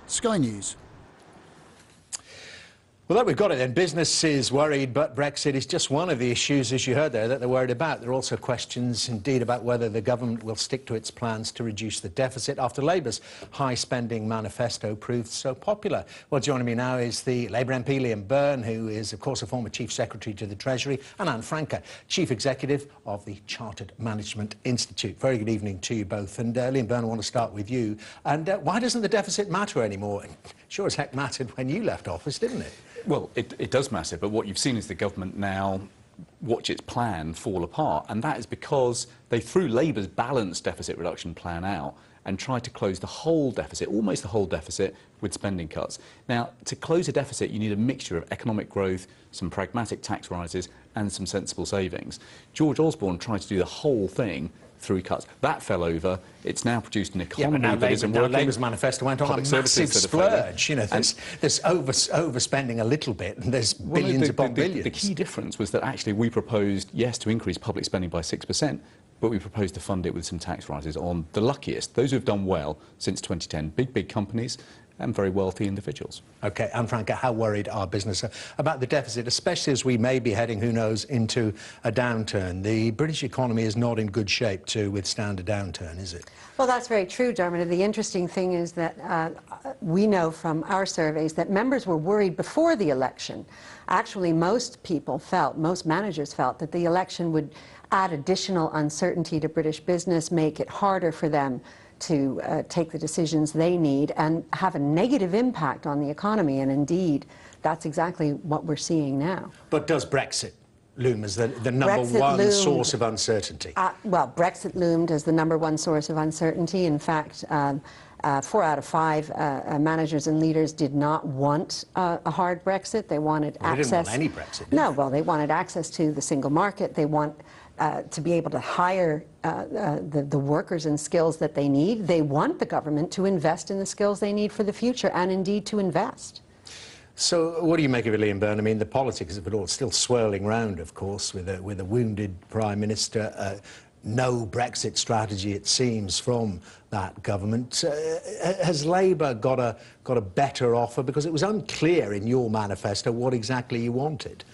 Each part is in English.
Sky News. Well, look, we've got it then. Business is worried, but Brexit is just one of the issues, as you heard there, that they're worried about. There are also questions, indeed, about whether the government will stick to its plans to reduce the deficit after Labour's high-spending manifesto proved so popular. Well, joining me now is the Labour MP Liam Byrne, who is, of course, a former Chief Secretary to the Treasury, and Anne Francke, Chief Executive of the Chartered Management Institute. Very good evening to you both. And Liam Byrne, I want to start with you. And why doesn't the deficit matter anymore? Sure as heck mattered when you left office, didn't it? Well, it does matter, but what you've seen is the government now watch its plan fall apart, and that is because they threw Labour's balanced deficit reduction plan out and tried to close the whole deficit, almost the whole deficit, with spending cuts. Now, to close a deficit, you need a mixture of economic growth, some pragmatic tax rises, and some sensible savings. George Osborne tried to do the whole thing through cuts. That fell over. It's now produced an economy that isn't working. Labour's manifesto went on a massive splurge. You know, there's overspending a little bit, and there's billions upon billions. The key difference was that actually we proposed, yes, to increase public spending by 6%, but we proposed to fund it with some tax rises on the luckiest, those who have done well since 2010, big companies and very wealthy individuals. OK, and Francke, how worried are business about the deficit, especially as we may be heading, who knows, into a downturn? The British economy is not in good shape to withstand a downturn, is it? Well, that's very true, Dermot. The interesting thing is that we know from our surveys that members were worried before the election. Actually, most managers felt that the election would add additional uncertainty to British business, make it harder for them to take the decisions they need and have a negative impact on the economy. And indeed, that's exactly what we're seeing now. But does Brexit loom as the number one source of uncertainty? Well, Brexit loomed as the number one source of uncertainty. In fact, 4 out of 5 managers and leaders did not want a hard Brexit. They wanted access. They didn't want any Brexit, did No, they? well, they wanted access to the single market. They want to be able to hire the workers and skills that they need. They want the government to invest in the skills they need for the future and indeed to invest. So what do you make of it, Liam Byrne? I mean, the politics of it all is still swirling round, of course, with a wounded Prime Minister, no Brexit strategy, it seems, from that government. Has Labour got a better offer? Because it was unclear in your manifesto what exactly you wanted.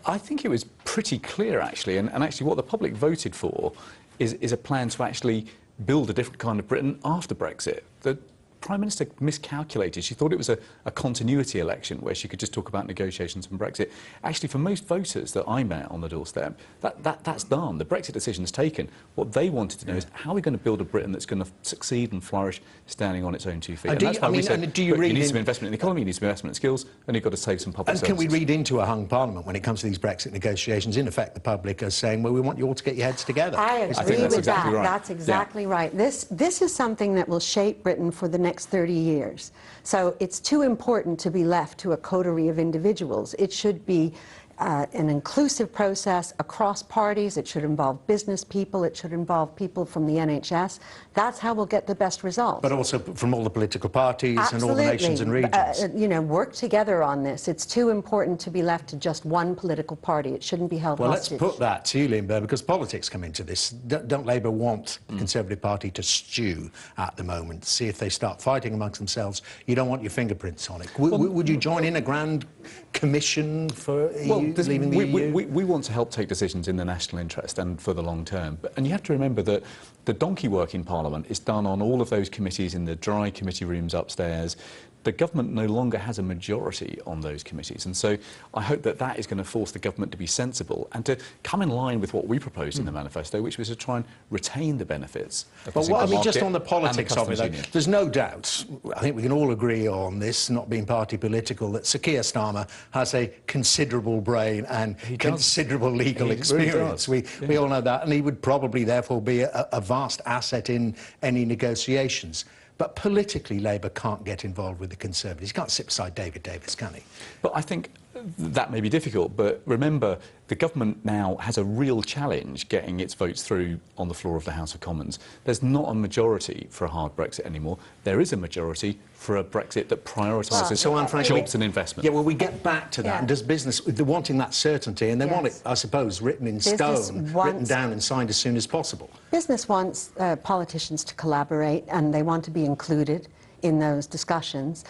I think it was pretty clear, actually, and actually what the public voted for is a plan to actually build a different kind of Britain after Brexit. The Prime Minister miscalculated. She thought it was a continuity election where she could just talk about negotiations and Brexit. Actually, for most voters that I met on the doorstep, that's done. The Brexit decision's taken. What they wanted to know is how are we going to build a Britain that's going to succeed and flourish standing on its own 2 feet. And that's why we said, you need some investment in the economy, you need some investment in skills, and you've got to save some public services. And can we read into a hung parliament when it comes to these Brexit negotiations? In effect, the public are saying, well, we want you all to get your heads together. I agree with that. Right. That's exactly right. This is something that will shape Britain for the next 30 years. So it's too important to be left to a coterie of individuals. It should be an inclusive process across parties. It should involve business people. It should involve people from the NHS. That's how we'll get the best results. But also from all the political parties Absolutely. And all the nations and regions. You know, work together on this. It's too important to be left to just one political party. It shouldn't be held hostage. Let's put that to you, Liam Byrne, because politics come into this. Don't Labour want the Conservative Party to stew at the moment? See if they start fighting amongst themselves. You don't want your fingerprints on it. Would you join in a grand commission for leaving the EU? We want to help take decisions in the national interest and for the long term. And you have to remember that the donkey work in Parliament is done on all of those committees in the dry committee rooms upstairs. The government no longer has a majority on those committees, and so I hope that is going to force the government to be sensible and to come in line with what we proposed in the manifesto, which was to try and retain the benefits of the single market. Just on the politics of it, though, union. there's no doubt, I think we can all agree on this, not being party political, that Sir Keir Starmer has a considerable brain and considerable legal experience. We all know that, and he would probably therefore be a vast asset in any negotiations. But politically, Labour can't get involved with the Conservatives. He can't sit beside David Davis, can he? But I think that may be difficult, but remember, the government now has a real challenge getting its votes through on the floor of the House of Commons. There's not a majority for a hard Brexit anymore. There is a majority for a Brexit that prioritises jobs and investment. Yeah, well, we get back to that. Yeah. And does business, they're wanting that certainty, and they want it, I suppose, written in stone, written down and signed as soon as possible. Business wants politicians to collaborate, and they want to be included in those discussions.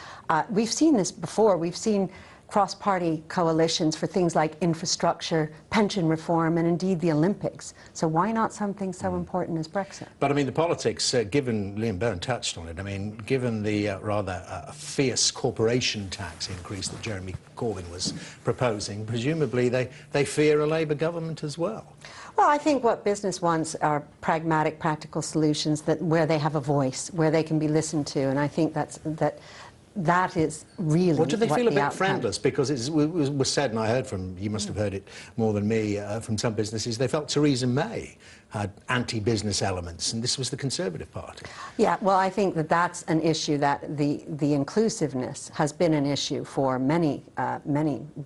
We've seen this before. We've seen cross-party coalitions for things like infrastructure, pension reform, and indeed the Olympics. So why not something so important as Brexit? But I mean, the politics, given, Liam Byrne touched on it, I mean, given the rather fierce corporation tax increase that Jeremy Corbyn was proposing, presumably they fear a Labour government as well. Well, I think what business wants are pragmatic, practical solutions where they have a voice, where they can be listened to, and I think that is really what do they feel a bit outcome. friendless? Because it was said, and I heard from, you must have heard it more than me, from some businesses, they felt Theresa May had anti-business elements, and this was the Conservative Party. Yeah, well, I think that's an issue, that the inclusiveness has been an issue for many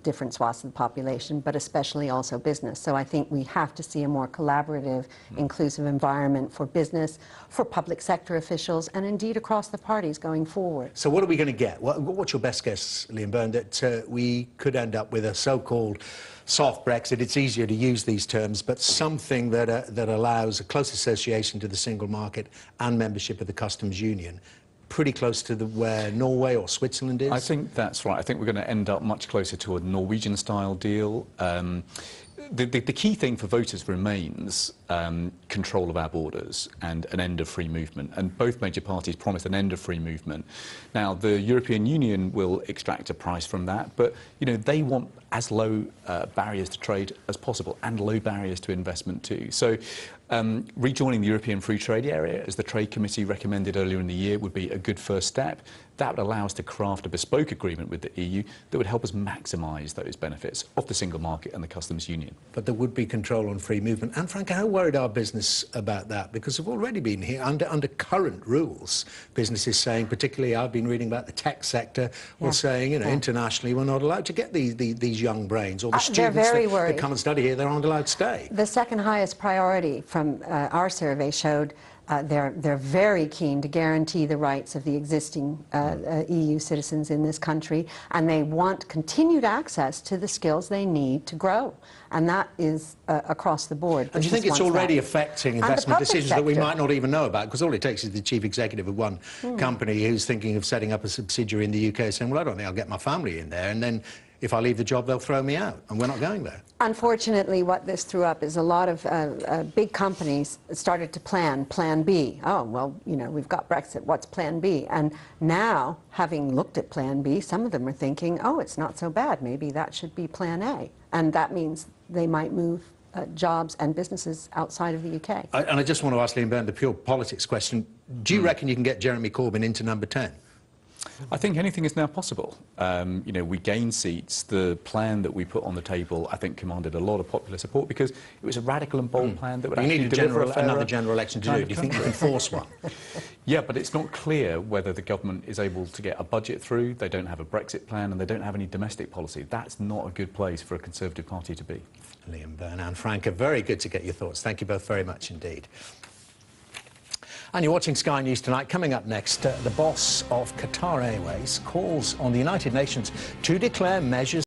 different swaths of the population, but especially also business. So I think we have to see a more collaborative, inclusive environment for business, for public sector officials, and indeed across the parties going forward. So what are we going to get? What's your best guess, Liam Byrne, that we could end up with a so-called soft Brexit? It's easier to use these terms, but something that allows a close association to the single market and membership of the customs union, pretty close to where Norway or Switzerland is? I think that's right. I think we're going to end up much closer to a Norwegian-style deal. The key thing for voters remains control of our borders and an end of free movement, and both major parties promised an end of free movement. Now, the European Union will extract a price from that, but they want as low barriers to trade as possible and low barriers to investment too. So rejoining the European Free Trade Area, as the Trade Committee recommended earlier in the year, would be a good first step. That would allow us to craft a bespoke agreement with the EU that would help us maximise those benefits of the single market and the customs union. But there would be control on free movement. And Francke, how worried are business about that? Because we've already been here under current rules. Businesses saying, particularly I've been reading about the tech sector, were saying, internationally we're not allowed to get these young brains, or the students that come and study here, they aren't allowed to stay. The second highest priority from our survey showed they're very keen to guarantee the rights of the existing EU citizens in this country, and they want continued access to the skills they need to grow. And that is across the board. And do you think it's already affecting investment decisions that we might not even know about? Because all it takes is the chief executive of one company who's thinking of setting up a subsidiary in the UK saying, well, I don't think I'll get my family in there, and then if I leave the job, they'll throw me out, and we're not going there. Unfortunately, what this threw up is a lot of big companies started to plan B. Oh, well, we've got Brexit, what's plan B? And now, having looked at plan B, some of them are thinking, oh, it's not so bad, maybe that should be plan A. And that means they might move jobs and businesses outside of the UK. And I just want to ask Liam Byrne the pure politics question. Do you reckon you can get Jeremy Corbyn into number 10? I think anything is now possible. We gained seats. The plan that we put on the table, I think, commanded a lot of popular support because it was a radical and bold plan that would actually deliver another general election to do. Do you think you can force one? Yeah, but it's not clear whether the government is able to get a budget through. They don't have a Brexit plan and they don't have any domestic policy. That's not a good place for a Conservative Party to be. Liam Byrne and Francke, very good to get your thoughts. Thank you both very much indeed. And you're watching Sky News Tonight. Coming up next, the boss of Qatar Airways calls on the United Nations to declare measures